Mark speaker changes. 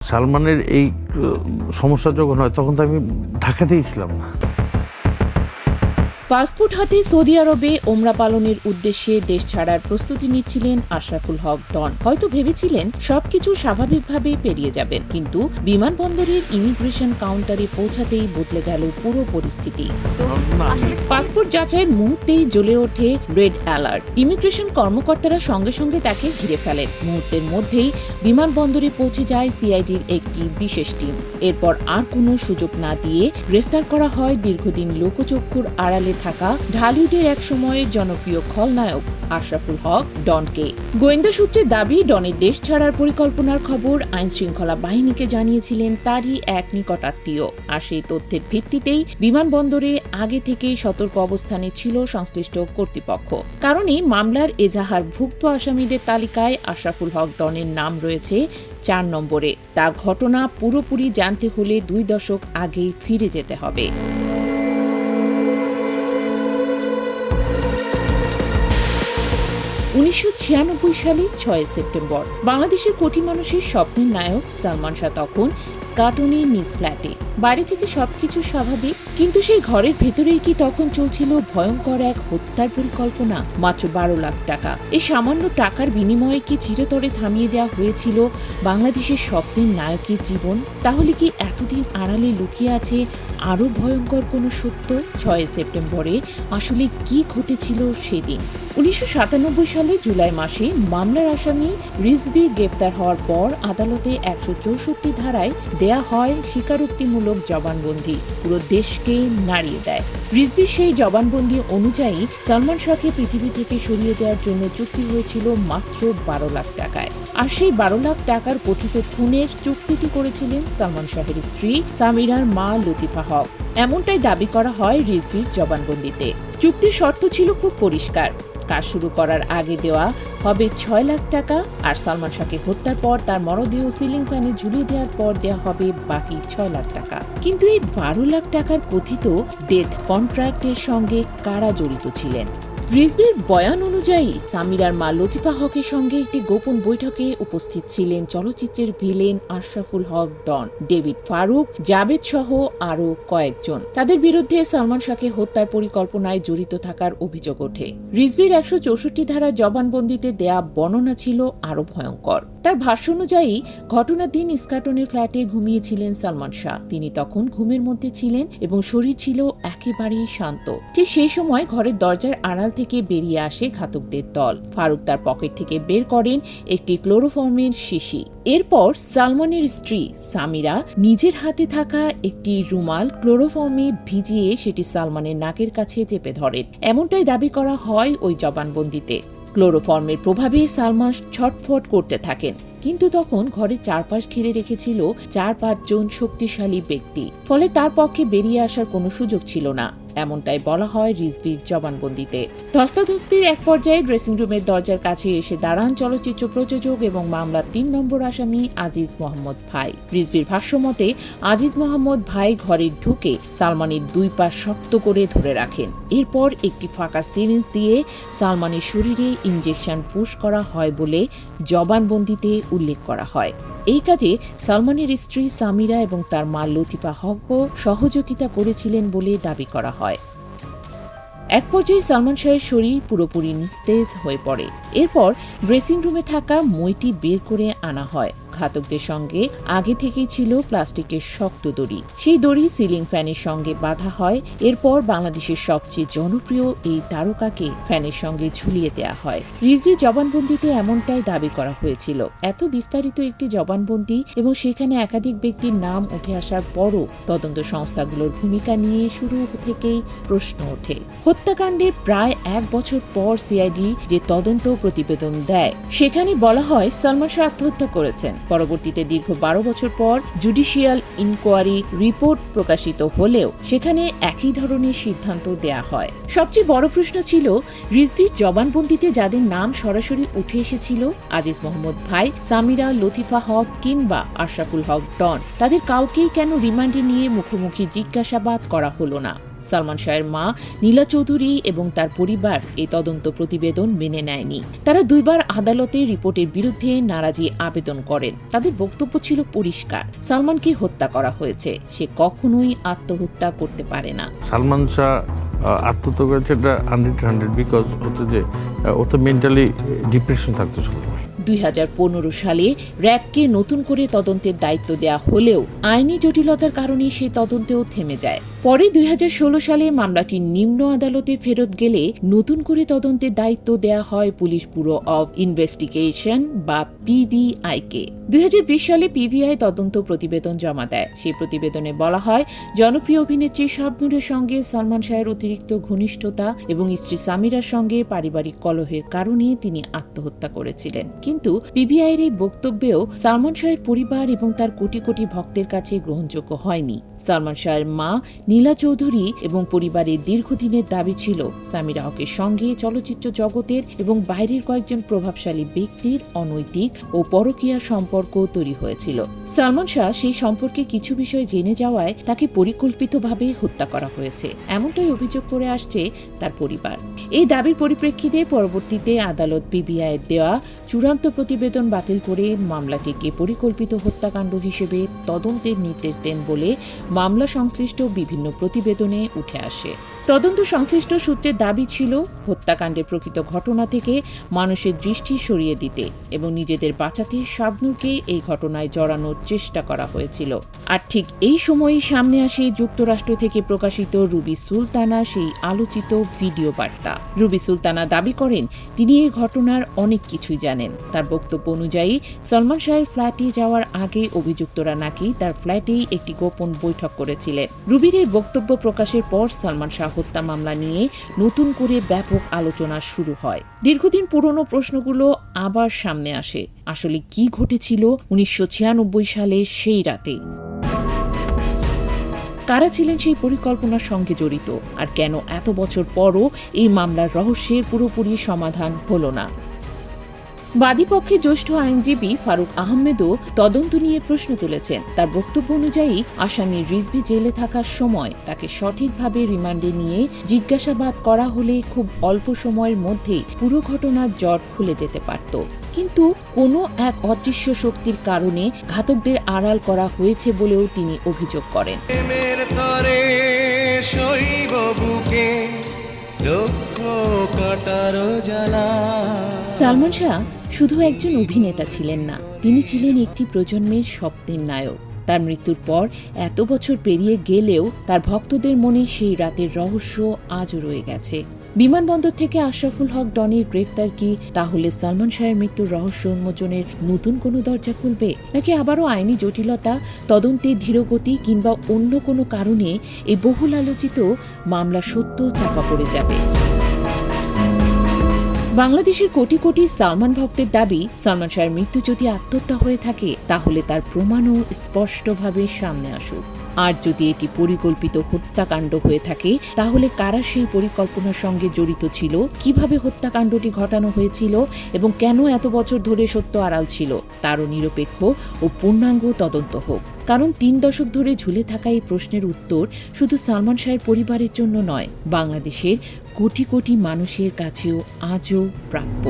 Speaker 1: সালমানের এই সমস্যা যখন হয় তখন তো আমি ঢাকাতেই ছিলাম না।
Speaker 2: পাসপোর্ট হাতে সৌদি আরবে ওমরা পালনের উদ্দেশ্যে দেশ ছাড়ার প্রস্তুতি নিচ্ছিলেন আশরাফুল হক ডন। হয়তো ভেবেছিলেন সবকিছু স্বাভাবিকভাবে পেরিয়ে যাবেন, কিন্তু বিমানবন্দরের ইমিগ্রেশন কাউন্টারে পৌঁছাতেই বদলে গেল পুরো পরিস্থিতি। পাসপোর্ট যাচাইয়ের মুহূর্তেই জ্বলে ওঠে রেড অ্যালার্ট। ইমিগ্রেশন কর্মকর্তারা সঙ্গে সঙ্গে তাকে ঘিরে ফেলেন। মুহূর্তের মধ্যেই বিমানবন্দরে পৌঁছে যায় সিআইডির একটি বিশেষ টিম। এরপর আর কোনো সুযোগ না দিয়ে গ্রেফতার করা হয় দীর্ঘদিন লোকচক্ষুর আড়ালে থাকা ঢালিউডের এক সময়ের জনপ্রিয় খলনায়ক আশরাফুল হক ডনকে। গোয়েন্দা সূত্রে দাবি, ডনের দেশ ছাড়ার পরিকল্পনার খবর আইনশৃঙ্খলা বাহিনীকে জানিয়েছিলেন তারই এক নিকটাত্মীয়। আর সেই তথ্যের ভিত্তিতেই বিমানবন্দরে আগে থেকেই সতর্ক অবস্থানে ছিল সংশ্লিষ্ট কর্তৃপক্ষ। কারণেই মামলার এজাহারভুক্ত আসামিদের তালিকায় আশরাফুল হক ডনের নাম রয়েছে 4 নম্বরে। তা ঘটনা পুরোপুরি জানতে হলে 2 দশক আগেই ফিরে যেতে হবে। 1996 সালে 6 সেপ্টেম্বর বাংলাদেশের কোটি মানুষের স্বপ্নের নায়ক সালমান শাহ তখন স্কাটনের নিজ ফ্ল্যাটে। বাইরে থেকে সবকিছু স্বাভাবিক, কিন্তু সেই ঘরের ভেতরেই কি তখন চলছিল ভয়ঙ্কর এক হত্যার পরিকল্পনা? মাত্র 12 লাখ টাকা। এই সামান্য টাকার বিনিময়ে কি চিরতরে থামিয়ে দেওয়া হয়েছিল বাংলাদেশের স্বপ্নের নায়কের জীবন? তাহলে কি এতদিন আড়ালে লুকিয়ে আছে আরও ভয়ঙ্কর কোনো সত্য? 6 সেপ্টেম্বরে আসলে কি ঘটেছিল সেদিন? 1997 সালে জুলাই মাসে মামলার আসামি রিজভী গ্রেপ্তার হওয়ার পর আদালতে 164 ধারায় দেয়া হয় স্বীকারোক্তিমূলক জবানবন্দি। পুরো দেশকে নাড়িয়ে দেয়। রিজভীর সেই জবানবন্দি অনুযায়ী সালমান শাহকে পৃথিবী থেকে সরিয়ে দেওয়ার জন্য চুক্তি হয়েছিল মাত্র 12 লাখ টাকায়। আর সেই 12 লাখ টাকার কথিত খুনের চুক্তিটি করেছিলেন সালমান শাহের স্ত্রী সামিরার মা লতিফা হক। এমনটাই দাবি করা হয় রিজভীর জবানবন্দিতে। চুক্তির শর্ত ছিল খুব পরিষ্কার। কাজ শুরু করার আগে দেওয়া হবে 6 লাখ টাকা, আর সালমান শাহকে হত্যার পর তার মরদেহ সিলিং ফ্যানে ঝুলিয়ে দেওয়ার পর দেওয়া হবে বাকি 6 লাখ টাকা। কিন্তু এই 12 লাখ টাকার কথিত ডেথ কন্ট্রাক্টের সঙ্গে কারা জড়িত ছিলেন? রিজভীর বয়ান অনুযায়ী সামিরার মা লতিফা হকের সঙ্গে একটি গোপন বৈঠকে উপস্থিত ছিলেন চলচ্চিত্রের ভিলেন আশরাফুল হক ডন, ডেভিড ফারুক, জাবেদ সহ আরও কয়েকজন। তাদের বিরুদ্ধে সালমান শাহকে হত্যার পরিকল্পনায় জড়িত থাকার অভিযোগ ওঠে। রিজভীর 164 ধারা জবানবন্দিতে দেয়া বর্ণনা ছিল আরও ভয়ঙ্কর। তার ভাষ্য অনুযায়ী ঘটনার দিন স্কাটনের ফ্ল্যাটে ঘুমিয়েছিলেন সালমান শাহ। তিনি তখন ঘুমের মধ্যে ছিলেন এবং শরীর ছিল একেবারেই শান্ত। ঠিক সেই সময় ঘরের দরজার আড়াল থেকে বেরিয়ে আসে ঘাতকদের দল। ফারুক তার পকেট থেকে বের করেন একটি ক্লোরোফর্মের শিশি। এরপর সালমানের স্ত্রী সামিরা নিজের হাতে থাকা একটি রুমাল ক্লোরোফর্মে ভিজিয়ে সেটি সালমানের নাকের কাছে চেপে ধরেন। এমনটাই দাবি করা হয় ওই জবানবন্দিতে। ক্লোরোফর্মের প্রভাবে সালমান ছটফট করতে থাকেন, কিন্তু তখন ঘরের চারপাশ ঘিরে রেখেছিল 4-5 জন শক্তিশালী ব্যক্তি। ফলে তার পক্ষে বেরিয়ে আসার কোনো সুযোগ ছিল না, এমনটাই বলা হয় রিজভীর জবানবন্দিতে। ধস্তাধস্তির এক পর্যায়ে ড্রেসিং রুমের দরজার কাছে এসে দাঁড়ান চলচ্চিত্র প্রযোজক এবং মামলার 3 নম্বর আসামি আজিজ মোহাম্মদ ভাই। রিজভীর ভাষ্যমতে আজিজ মোহাম্মদ ভাই ঘরে ঢুকে সালমানের 2 পা শক্ত করে ধরে রাখেন। এরপর একটি ফাঁকা সিরিঞ্জ দিয়ে সালমানের শরীরে ইনজেকশন পুশ করা হয় বলে জবানবন্দিতে উল্লেখ করা হয়। এই কাজে সালমানের স্ত্রী সামিরা এবং তার মা লতিফা হকও সহযোগিতা করেছিলেন বলে দাবি করা হয়। এক পর্যায়ে সালমান শাহের শরীর পুরোপুরি নিস্তেজ হয়ে পড়ে। এরপর ড্রেসিং রুমে থাকা মইটি বের করে আনা হয়। ঘাতকদের সঙ্গে আগে থেকেই ছিল প্লাস্টিকের শক্ত দড়ি। সেই দড়ি সিলিং ফ্যানের সঙ্গে বাঁধা হয়। এরপর বাংলাদেশের সবচেয়ে জনপ্রিয় এই তারকাকে ফ্যানের সঙ্গে ঝুলিয়ে দেওয়া হয়। রিজভীর জবানবন্দিতে এমনটাই দাবি করা হয়েছিল। এত বিস্তারিত একটি জবানবন্দি এবং সেখানে একাধিক ব্যক্তির নাম উঠে আসার পরও তদন্ত সংস্থাগুলোর ভূমিকা নিয়ে শুরু থেকেই প্রশ্ন ওঠে। হত্যাকাণ্ডের প্রায় 1 বছর পর সিআইডি যে তদন্ত প্রতিবেদন দেয়, সেখানে বলা হয় সালমান শাহ আত্মহত্যা করেছেন। পরবর্তীতে দীর্ঘ 12 বছর পর জুডিশিয়াল ইনকোয়ারি রিপোর্ট প্রকাশিত হলেও সেখানে একই ধরনের সিদ্ধান্ত দেয়া হয়। সবচেয়ে বড় প্রশ্ন ছিল রিজভীর জবানবন্দিতে যাদের নাম সরাসরি উঠে এসেছিল, আজিজ মোহাম্মদ ভাই, সামিরা, লতিফা হক কিংবা আশরাফুল হক ডন, তাদের কাউকেই কেন রিমান্ডে নিয়ে মুখোমুখি জিজ্ঞাসাবাদ করা হলো না? সালমান শাহের মা নীলা চৌধুরী এবং তার পরিবার এই তদন্ত প্রতিবেদন মেনে নেয়নি। তারা 2 বার আদালতে রিপোর্টের বিরুদ্ধে নারাজি আবেদন করেন। তাদের বক্তব্য ছিল পরিষ্কার, সালমানকে হত্যা করা হয়েছে, সে কখনোই আত্মহত্যা করতে পারে না।
Speaker 1: সালমান শাহ আত্মহত্যা করেছে, এটা 100 বিকজ হচ্ছে যে ও তো মেন্টালি ডিপ্রেশন থাকতো সবসময়।
Speaker 2: 2015 সালে র্যাবকে নতুন করে তদন্তের দায়িত্ব দেয়া হলেও আইনি জটিলতার কারণে সেই তদন্তেও থেমে যায়। পরে 2016 সালে মামলাটি নিম্ন আদালতে ফেরত গেলে নতুন করে তদন্তের দায়িত্ব দেয়া হয় পুলিশ ব্যুরো অব ইনভেস্টিগেশন বা পিবিআইকে। 2020 সালে পিবিআই তদন্ত প্রতিবেদন জমা দেয়। সেই প্রতিবেদনে বলা হয়, জনপ্রিয় অভিনেত্রী শাবনূরের সঙ্গে সালমান শাহের অতিরিক্ত ঘনিষ্ঠতা এবং স্ত্রী সামিরার সঙ্গে পারিবারিক কলহের কারণে তিনি আত্মহত্যা করেছিলেন। কিন্তু পিবিআইয়ের এই বক্তব্যেও সালমান শাহের পরিবার এবং তার কোটি কোটি ভক্তের কাছে গ্রহণযোগ্য হয়নি। সালমান শাহের মা নীলা চৌধুরী এবং পরিবারের দীর্ঘদিনের দাবি ছিল সামিরা হকের সঙ্গে চলচ্চিত্র জগতের এবং বাইরের কয়েকজন প্রভাবশালী ব্যক্তির অনৈতিক ও পরকীয়া সম্পর্ক তৈরি হয়েছিল। সালমান শাহ সেই সম্পর্কে কিছু বিষয় জেনে যাওয়ায় তাকে পরিকল্পিতভাবে হত্যা করা হয়েছে, এমনটাই অভিযোগ করে আসছে তার পরিবার। এই দাবির পরিপ্রেক্ষিতে পরবর্তীতে আদালত পিবিআইয়ের দেওয়া চূড়ান্ত প্রতিবেদন বাতিল করে মামলাটিকে পরিকল্পিত হত্যাকাণ্ড হিসেবে তদন্তের নির্দেশ দেন বলে মামলা সংশ্লিষ্ট বিভিন্ন প্রতিবেদনে উঠে আসে। তদন্ত সংশ্লিষ্ট সূত্রের দাবি ছিল হত্যাকাণ্ডের প্রকৃত ঘটনা থেকে মানুষের দৃষ্টি সরিয়ে দিতে এবং নিজেদের বাঁচাতে শাবনূরকে এই ঘটনায় জড়ানোর চেষ্টা করা হয়েছিল। আর ঠিক এই সময়ই সামনে আসে যুক্তরাষ্ট্র থেকে প্রকাশিত রুবি সুলতানা সেই আলোচিত ভিডিও বার্তা। রুবি সুলতানা দাবি করেন তিনি এই ঘটনার অনেক কিছুই জানেন। তার বক্তব্য অনুযায়ী সালমান শাহের ফ্ল্যাটে যাওয়ার আগে অভিযুক্তরা নাকি তার ফ্ল্যাটেই একটি গোপন বৈঠক করেছিলেন। রুবির এই বক্তব্য প্রকাশের পর সালমান শাহ হত্যা মামলা নিয়ে নতুন করে ব্যাপক আলোচনা শুরু হয়। দীর্ঘদিন পুরনো প্রশ্নগুলো আবার সামনে আসে। আসলে কি ঘটেছিল 1996 সালে সেই রাতে? কারা ছিলেন সেই পরিকল্পনার সঙ্গে জড়িত? আর কেন এত বছর পরও এই মামলার রহস্যের পুরোপুরি সমাধান হলো না? বাদীপক্ষে জ্যেষ্ঠ আইনজীবী ফারুক আহমেদও তদন্ত নিয়ে প্রশ্ন তুলেছেন। তার বক্তব্য অনুযায়ী আসামি রিজভী জেলে থাকার সময় তাকে সঠিকভাবে রিমান্ডে নিয়ে জিজ্ঞাসাবাদ করা হলে খুব অল্প সময়ের মধ্যেই পুরো ঘটনার জট খুলে যেতে পারত। কিন্তু কোনো এক অদৃশ্য শক্তির কারণে ঘাতকদের আড়াল করা হয়েছে বলেও তিনি অভিযোগ করেন। সালমান শাহ শুধু একজন অভিনেতা ছিলেন না, তিনি ছিলেন একটি প্রজন্মের স্বপ্নের নায়ক। তার মৃত্যুর পর এত বছর পেরিয়ে গেলেও তার ভক্তদের মনে সেই রাতের রহস্য আজও রয়ে গেছে। বিমানবন্দর থেকে আশরাফুল হক ডনির গ্রেফতার কি তাহলে সালমান শাহের মৃত্যুর রহস্য উন্মোচনের নতুন কোনো দরজা খুলবে, নাকি আবারও আইনি জটিলতা, তদন্তের ধীরগতি কিংবা অন্য কোনো কারণে এই বহুল আলোচিত মামলা সত্য চাপা পড়ে যাবে? বাংলাদেশের কোটি কোটি সালমান ভক্তের দাবি, সালমান শাহের মৃত্যু যদি আত্মহত্যা হয়ে থাকে তাহলে তার প্রমাণও স্পষ্টভাবে সামনে আসুক। আর যদি এটি পরিকল্পিত হত্যাকাণ্ড হয়ে থাকে তাহলে কারা সেই পরিকল্পনার সঙ্গে জড়িত ছিল, কিভাবে হত্যাকাণ্ডটি ঘটানো হয়েছিল এবং কেন এত বছর ধরে সত্য আড়াল ছিল, তারও নিরপেক্ষ ও পূর্ণাঙ্গ তদন্ত হোক। কারণ 3 দশক ধরে ঝুলে থাকা এই প্রশ্নের উত্তর শুধু সালমান শাহের পরিবারের জন্য নয়, বাংলাদেশের কোটি কোটি মানুষের কাছেও আজও প্রাপ্য।